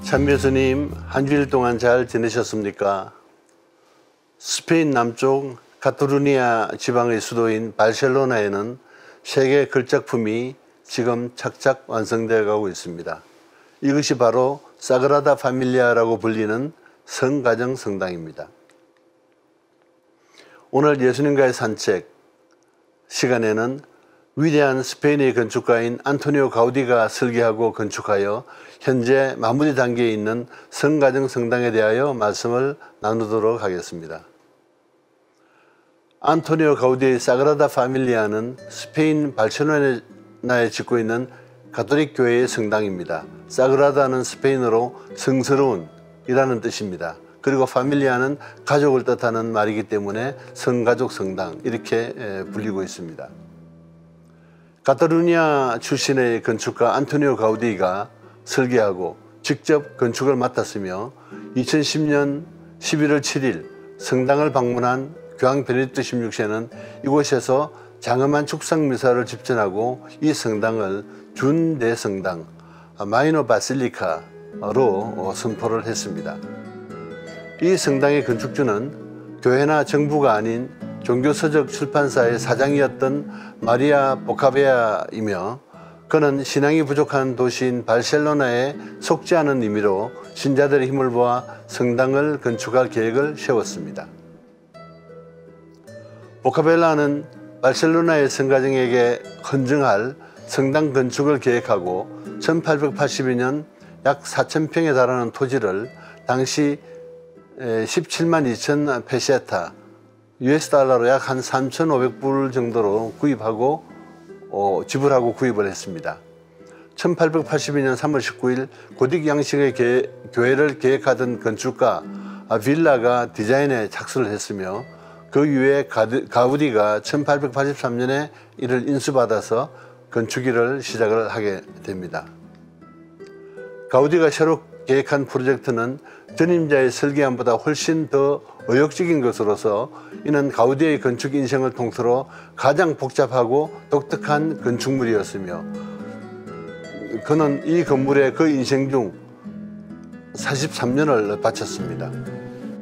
참교수님, 한 주일 동안 잘 지내셨습니까? 스페인 남쪽 카타루니아 지방의 수도인 바르셀로나에는 세계 걸작품이 지금 착착 완성되어 가고 있습니다. 이것이 바로 사그라다 파밀리아라고 불리는 성가정 성당입니다. 오늘 예수님과의 산책 시간에는 위대한 스페인의 건축가인 안토니오 가우디가 설계하고 건축하여 현재 마무리 단계에 있는 성가정 성당에 대하여 말씀을 나누도록 하겠습니다. 안토니오 가우디의 사그라다 파밀리아는 스페인 바르셀로나에 짓고 있는 가톨릭 교회의 성당입니다. 사그라다는 스페인어로 성스러운 이라는 뜻입니다. 그리고 파밀리아는 가족을 뜻하는 말이기 때문에 성가족 성당 이렇게 불리고 있습니다. 카타루니아 출신의 건축가 안토니오 가우디가 설계하고 직접 건축을 맡았으며 2010년 11월 7일 성당을 방문한 교황 베네딕토 16세는 이곳에서 장엄한 축상 미사를 집전하고 이 성당을 준대성당 마이너 바실리카로 선포를 했습니다. 이 성당의 건축주는 교회나 정부가 아닌 종교서적 출판사의 사장이었던 마리아 보카베아이며 그는 신앙이 부족한 도시인 바르셀로나에 속지 않은 의미로 신자들의 힘을 모아 성당을 건축할 계획을 세웠습니다. 보카벨라는 바르셀로나의 성가정에게 헌정할 성당 건축을 계획하고 1882년 약 4,000평에 달하는 토지를 당시 17만 2천 페세타 US 달러로 약 한 3,500불 정도로 구입하고 지불하고 구입을 했습니다. 1882년 3월 19일 고딕 양식의 교회를 계획하던 건축가 빌라가 디자인에 착수를 했으며 그 이후에 가우디가 1883년에 이를 인수받아서 건축일을 시작을 하게 됩니다. 가우디가 새로 계획한 프로젝트는 전임자의 설계안보다 훨씬 더 의욕적인 것으로서 이는 가우디의 건축 인생을 통틀어 가장 복잡하고 독특한 건축물이었으며 그는 이 건물에 그 인생 중 43년을 바쳤습니다.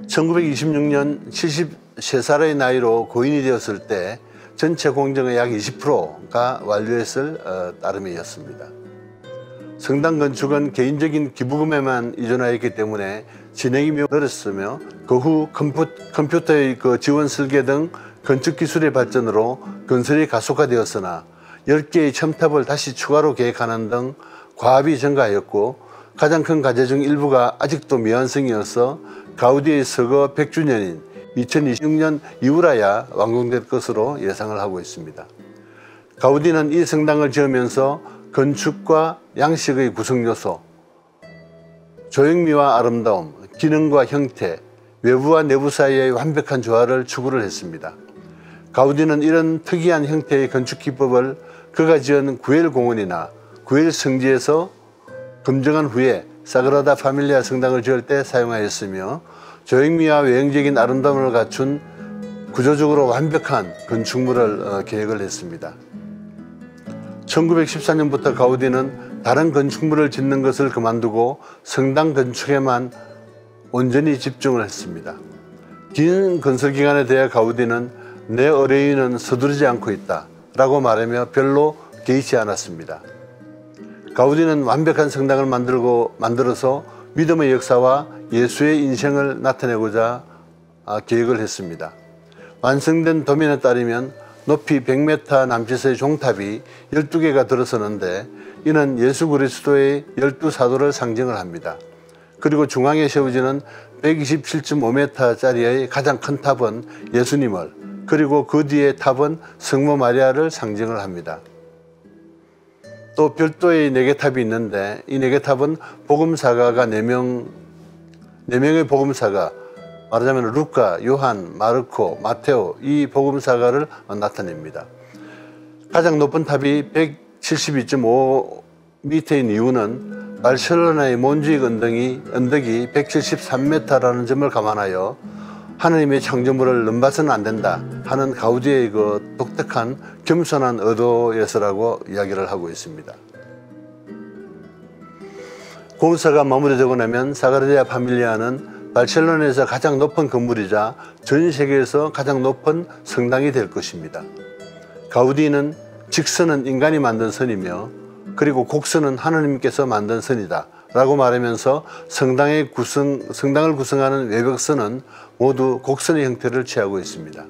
1926년 73살의 나이로 고인이 되었을 때 전체 공정의 약 20%가 완료했을 따름이었습니다. 성당 건축은 개인적인 기부금에만 의존하였기 때문에 진행이 매우 어렵으며 그 후 컴퓨터의 지원 설계 등 건축 기술의 발전으로 건설이 가속화되었으나 10개의 첨탑을 다시 추가로 계획하는 등 과업이 증가하였고 가장 큰 과제 중 일부가 아직도 미완성이어서 가우디의 서거 100주년인 2026년 이후라야 완공될 것으로 예상을 하고 있습니다. 가우디는 이 성당을 지으면서 건축과 양식의 구성요소, 조형미와 아름다움, 기능과 형태, 외부와 내부 사이의 완벽한 조화를 추구를 했습니다. 가우디는 이런 특이한 형태의 건축 기법을 그가 지은 구엘 공원이나 구엘 성지에서 검증한 후에 사그라다 파밀리아 성당을 지을 때 사용하였으며 조형미와 외형적인 아름다움을 갖춘 구조적으로 완벽한 건축물을 계획을 했습니다. 1914년부터 가우디는 다른 건축물을 짓는 것을 그만두고 성당 건축에만 온전히 집중을 했습니다. 긴 건설 기간에 대해 가우디는 내 의뢰인은 서두르지 않고 있다 라고 말하며 별로 개의치 않았습니다. 가우디는 완벽한 성당을 만들어서 믿음의 역사와 예수의 인생을 나타내고자 계획을 했습니다. 완성된 도면에 따르면 높이 100m 남짓의 종탑이 12개가 들어서는데 이는 예수 그리스도의 12사도를 상징을 합니다. 그리고 중앙에 세워지는 127.5m짜리의 가장 큰 탑은 예수님을, 그리고 그 뒤에 탑은 성모 마리아를 상징을 합니다. 또 별도의 4개 탑이 있는데 이 4개 탑은 복음사가가 4명의 복음사가, 말하자면 루카, 요한, 마르코, 마테오 이 복음사가를 나타냅니다. 가장 높은 탑이 172.5m인 이유는 바르셀로나의 몬주익 언덕이 173m라는 점을 감안하여 하느님의 창조물을 넘봐서는 안 된다 하는 가우디의 그 독특한 겸손한 의도에서라고 이야기를 하고 있습니다. 공사가 마무리되고 나면 사그라디아 파밀리아는 바르셀로나에서 가장 높은 건물이자 전 세계에서 가장 높은 성당이 될 것입니다. 가우디는 직선은 인간이 만든 선이며 그리고 곡선은 하느님께서 만든 선이다 라고 말하면서 성당을 구성하는 외벽선은 모두 곡선의 형태를 취하고 있습니다.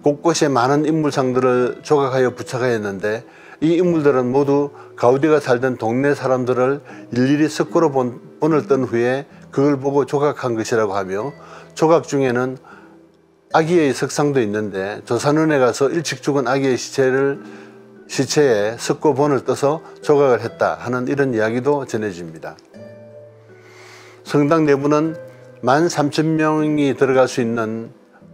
곳곳에 많은 인물상들을 조각하여 부착하였는데 이 인물들은 모두 가우디가 살던 동네 사람들을 일일이 석고로 본을 뜬 후에 그걸 보고 조각한 것이라고 하며, 조각 중에는 아기의 석상도 있는데 조산원에 가서 일찍 죽은 아기의 시체에 석고 본을 떠서 조각을 했다 하는 이런 이야기도 전해집니다. 성당 내부는 13,000명이 들어갈 수 있는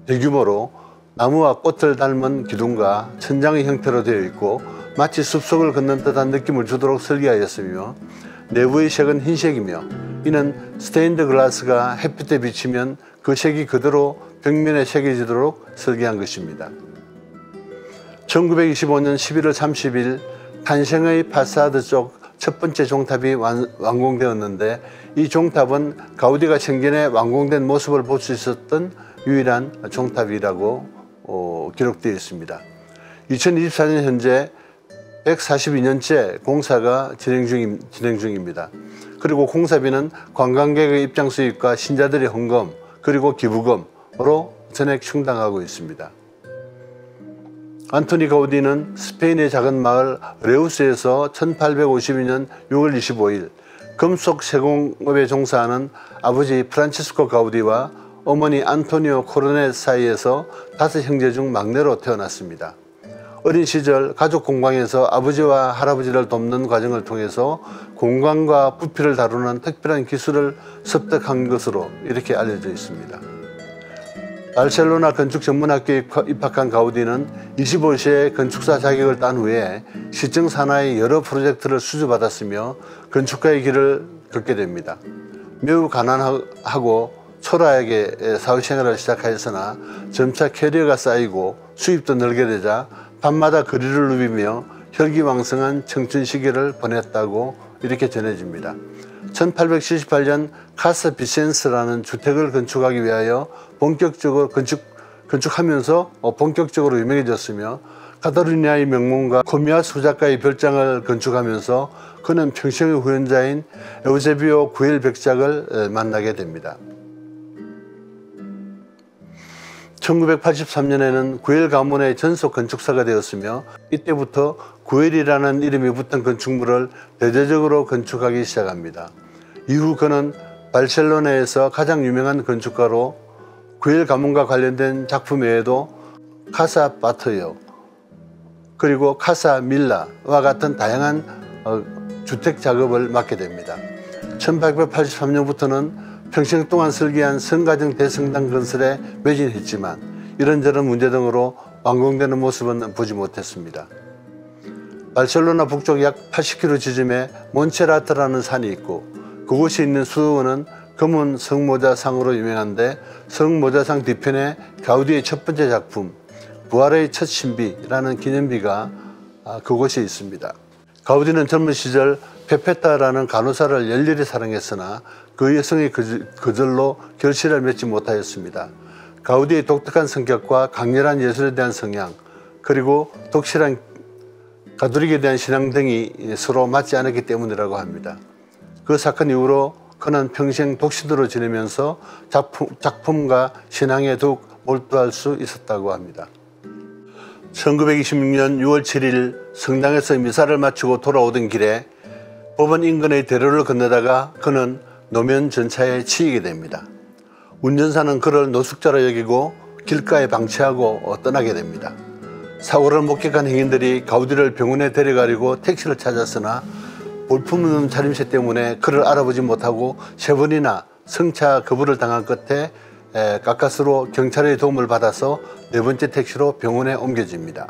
대규모로 나무와 꽃을 닮은 기둥과 천장의 형태로 되어 있고 마치 숲속을 걷는 듯한 느낌을 주도록 설계하였으며, 내부의 색은 흰색이며 이는 스테인드 글라스가 햇빛에 비치면 그 색이 그대로 벽면에 새겨지도록 설계한 것입니다. 1925년 11월 30일 탄생의 파사드 쪽 첫 번째 종탑이 완공되었는데, 이 종탑은 가우디가 생전에 완공된 모습을 볼 수 있었던 유일한 종탑이라고 기록되어 있습니다. 2024년 현재 142년째 공사가 진행 중입니다. 그리고 공사비는 관광객의 입장 수입과 신자들의 헌금 그리고 기부금으로 전액 충당하고 있습니다. 안토니 가우디는 스페인의 작은 마을 레우스에서 1852년 6월 25일 금속 세공업에 종사하는 아버지 프란치스코 가우디와 어머니 안토니오 코르넷 사이에서 5형제 중 막내로 태어났습니다. 어린 시절 가족 공방에서 아버지와 할아버지를 돕는 과정을 통해서 공간과 부피를 다루는 특별한 기술을 습득한 것으로 이렇게 알려져 있습니다. 바르셀로나 건축전문학교에 입학한 가우디는 25세에 건축사 자격을 딴 후에 시청 산하의 여러 프로젝트를 수주받았으며 건축가의 길을 걷게 됩니다. 매우 가난하고 초라하게 사회생활을 시작하였으나 점차 캐리어가 쌓이고 수입도 늘게 되자 밤마다 거리를 누비며 혈기왕성한 청춘 시기를 보냈다고 이렇게 전해집니다. 1878년 카사 비센스라는 주택을 건축하기 위하여 건축하면서 본격적으로 유명해졌으며, 카타루냐의 명문가 코미아스 작가의 별장을 건축하면서 그는 평생의 후연자인 에우세비오 구엘 백작을 만나게 됩니다. 1983년에는 구엘 가문의 전속 건축사가 되었으며, 이때부터 구엘이라는 이름이 붙은 건축물을 대대적으로 건축하기 시작합니다. 이후 그는 바르셀로나에서 가장 유명한 건축가로 구엘 가문과 관련된 작품 외에도 카사 바토요 그리고 카사 밀라와 같은 다양한 주택 작업을 맡게 됩니다. 1883년부터는 평생 동안 설계한 성가정 대성당 건설에 매진했지만 이런저런 문제 등으로 완공되는 모습은 보지 못했습니다. 바르셀로나 북쪽 약 80km 지점에 몬체라트라는 산이 있고, 그곳에 있는 수도원은 검은 성모자상으로 유명한데, 성모자상 뒤편에 가우디의 첫 번째 작품 부활의 첫 신비라는 기념비가 그곳에 있습니다. 가우디는 젊은 시절 페페타라는 간호사를 열렬히 사랑했으나 그 여성의 거절로 결실을 맺지 못하였습니다. 가우디의 독특한 성격과 강렬한 예술에 대한 성향, 그리고 독실한 가톨릭에 대한 신앙 등이 서로 맞지 않았기 때문이라고 합니다. 그 사건 이후로 그는 평생 독신으로 지내면서 작품과 신앙에 더욱 몰두할 수 있었다고 합니다. 1926년 6월 7일 성당에서 미사를 마치고 돌아오던 길에 법원 인근의 대로를 건너다가 그는 노면 전차에 치이게 됩니다. 운전사는 그를 노숙자로 여기고 길가에 방치하고 떠나게 됩니다. 사고를 목격한 행인들이 가우디를 병원에 데려가려고 택시를 찾았으나 볼품없는 차림새 때문에 그를 알아보지 못하고 3번이나 승차 거부를 당한 끝에 가까스로 경찰의 도움을 받아서 4번째 택시로 병원에 옮겨집니다.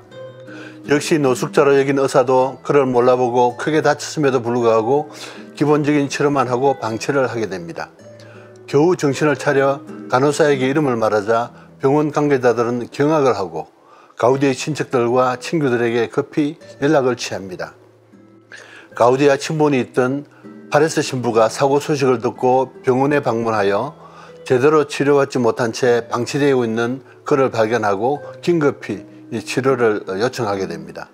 역시 노숙자로 여긴 의사도 그를 몰라보고 크게 다쳤음에도 불구하고 기본적인 치료만 하고 방치를 하게 됩니다. 겨우 정신을 차려 간호사에게 이름을 말하자 병원 관계자들은 경악을 하고 가우디의 친척들과 친구들에게 급히 연락을 취합니다. 가우디와 친분이 있던 파레스 신부가 사고 소식을 듣고 병원에 방문하여 제대로 치료받지 못한 채 방치되어 있는 그를 발견하고 긴급히 이 치료를 요청하게 됩니다.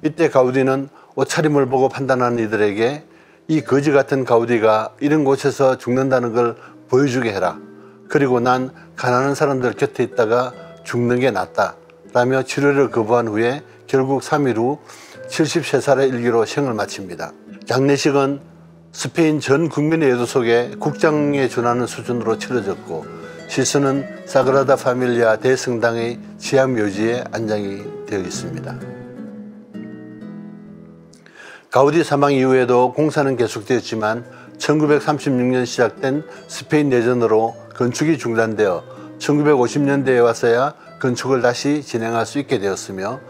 이때 가우디는 옷차림을 보고 판단하는 이들에게 이 거지 같은 가우디가 이런 곳에서 죽는다는 걸 보여주게 해라. 그리고 난 가난한 사람들 곁에 있다가 죽는 게 낫다 라며 치료를 거부한 후에 결국 3일 후 73살의 일기로 생을 마칩니다. 장례식은 스페인 전 국민의 애도 속에 국장에 준하는 수준으로 치러졌고 시신은 사그라다 파밀리아 대성당의 지하 묘지에 안장이 되어 있습니다. 가우디 사망 이후에도 공사는 계속되었지만 1936년 시작된 스페인 내전으로 건축이 중단되어 1950년대에 와서야 건축을 다시 진행할 수 있게 되었으며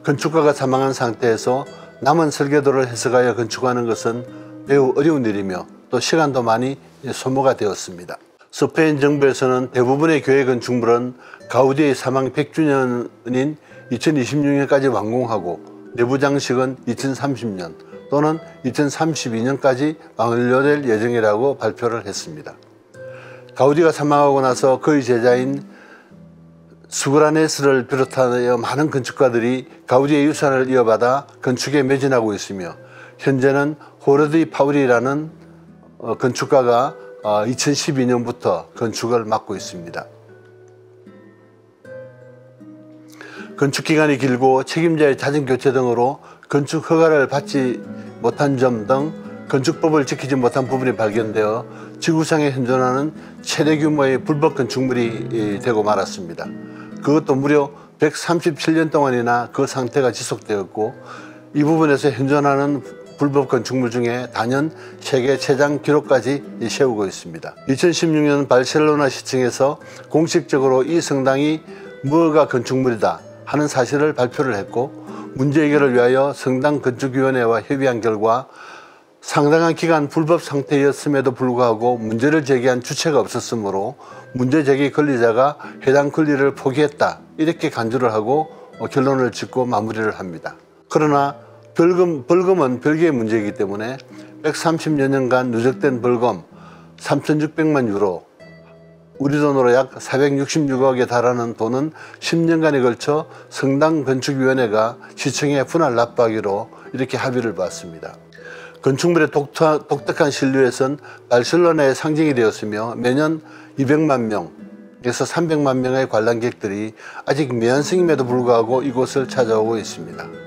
건축가가 사망한 상태에서 남은 설계도를 해석하여 건축하는 것은 매우 어려운 일이며 또 시간도 많이 소모가 되었습니다. 스페인 정부에서는 대부분의 교회 건축물은 가우디의 사망 100주년인 2026년까지 완공하고 내부 장식은 2030년 또는 2032년까지 완료될 예정이라고 발표를 했습니다. 가우디가 사망하고 나서 그의 제자인 수그라네스를 비롯하여 많은 건축가들이 가우디의 유산을 이어받아 건축에 매진하고 있으며 현재는 호르디 파우리라는 건축가가 2012년부터 건축을 맡고 있습니다. 건축 기간이 길고 책임자의 잦은 교체 등으로 건축 허가를 받지 못한 점 등 건축법을 지키지 못한 부분이 발견되어 지구상에 현존하는 최대 규모의 불법 건축물이 되고 말았습니다. 그것도 무려 137년 동안이나 그 상태가 지속되었고 이 부분에서 현존하는 불법 건축물 중에 단연 세계 최장 기록까지 세우고 있습니다. 2016년 바르셀로나 시청에서 공식적으로 이 성당이 뭐가 건축물이다 하는 사실을 발표를 했고 문제 해결을 위하여 성당 건축위원회와 협의한 결과 상당한 기간 불법 상태였음에도 불구하고 문제를 제기한 주체가 없었으므로 문제 제기 권리자가 해당 권리를 포기했다 이렇게 간주를 하고 결론을 짓고 마무리를 합니다. 그러나 벌금은 별개의 문제이기 때문에 130여 년간 누적된 벌금 3,600만 유로 우리 돈으로 약 466억에 달하는 돈은 10년간에 걸쳐 성당 건축위원회가 시청에 분할 납부하기로 이렇게 합의를 봤습니다. 건축물의 독특한 실루엣은 바르셀로나의 상징이 되었으며 매년 200만 명에서 300만 명의 관람객들이 아직 미완성임에도 불구하고 이곳을 찾아오고 있습니다.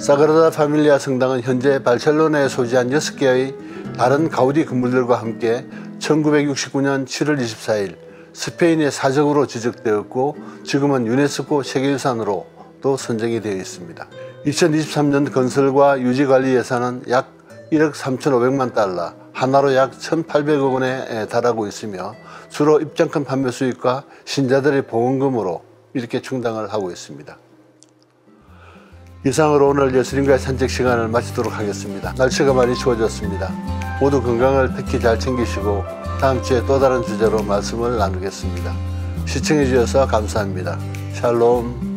사그라다 파밀리아 성당은 현재 바르셀로나에 소재한 6개의 다른 가우디 건물들과 함께 1969년 7월 24일 스페인의 사적으로 지적되었고 지금은 유네스코 세계유산으로 또 선정이 되어 있습니다. 2023년 건설과 유지관리 예산은 약 1억 3,500만 달러, 하나로 약 1,800억 원에 달하고 있으며 주로 입장권 판매 수익과 신자들의 봉헌금으로 이렇게 충당을 하고 있습니다. 이상으로 오늘 예수님과의 산책 시간을 마치도록 하겠습니다. 날씨가 많이 추워졌습니다. 모두 건강을 특히 잘 챙기시고 다음 주에 또 다른 주제로 말씀을 나누겠습니다. 시청해 주셔서 감사합니다. 샬롬.